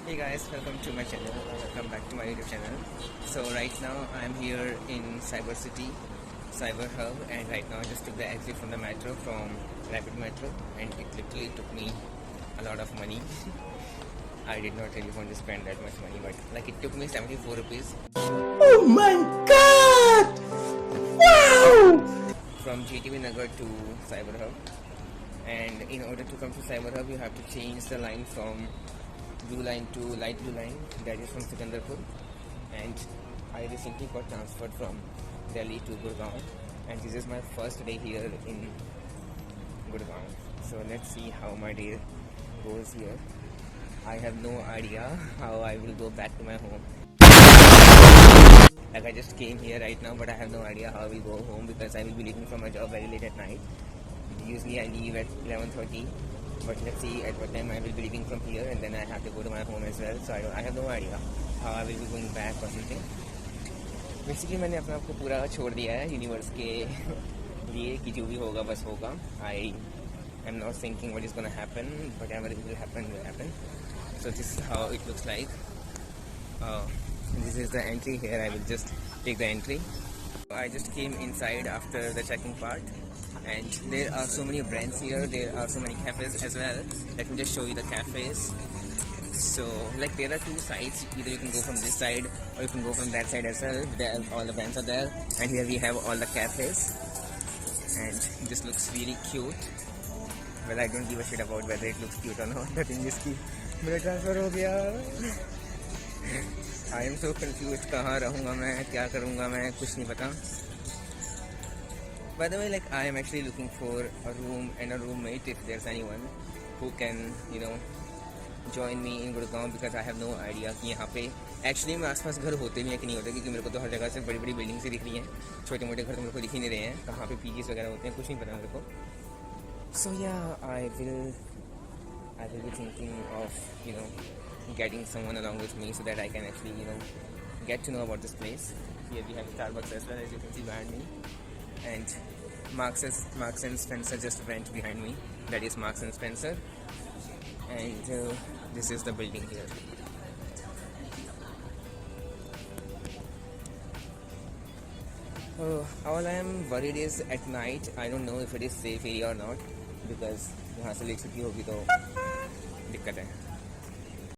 Hey guys, welcome to my channel. Welcome back to my YouTube channel. So right now I'm here in Cyber City, Cyber Hub, and right now I just took the exit from the metro, from Rapid Metro, and it literally took me a lot of money. I did not really want to spend that much money, but like it took me 74 rupees. Oh my god! Wow! From GTV Nagar to Cyber Hub, and in order to come to Cyber Hub you have to change the line from blue line to light blue line, that is from Sikandarpur, and I recently got transferred from Delhi to Gurgaon, and this is my first day here in Gurgaon. So let's see how my day goes here. I have no idea how I will go back to my home. Like I just came here right now, but I have no idea how I will go home because I will be leaving from my job very late at night. Usually I leave at 11:30, but let's see at what time I will be leaving from here, and then I have to go to my home as well. So I have no idea how I will be going back or something. Basically मैंने अपने आप को पूरा छोड़ दिया है universe के लिए कि जो भी होगा बस होगा. I am not thinking what is gonna happen. Whatever it will happen will happen. So this is how it looks like. This is the entry here. I will just take the entry. I just came inside after the checking part, and there are so many brands here. There are so many cafes as well. Let me just show you the cafes. So like there are two sides. Either you can go from this side or you can go from that side as well. There, all the brands are there, and here we have all the cafes, and this looks really cute. Well, I don't give a shit about whether it looks cute or not. The thing is कि मेरा transfer हो गया. I am so confused. कहाँ रहूँगा मैं, क्या करूँगा मैं, कुछ नहीं पता. By the way, like I am actually looking for a room and a roommate if there's anyone who can, join me in Gurgaon, because I have no idea कि यहाँ पे actually में आसपास घर होते भी हैं कि नहीं होते, क्योंकि मेरे को तो हर जगह से बड़ी बड़ी बिल्डिंग से दिख रही हैं. छोटे मोटे घर तो मेरे को दिख ही नहीं रहे हैं. कहाँ पे पीजीज वगैरह होते हैं कुछ नहीं पता मेरे को. So yeah, I will be thinking of getting someone along with me so that I can actually get to know about this place. Here we have Starbucks as well, as you can see behind me, and Marks and Spencer just went behind me. That is Marks and Spencer, and this is the building here. All I am worried is at night. I don't know if it is safe area or not, because यहाँ से late छुट्टी होगी तो दिक्कत है.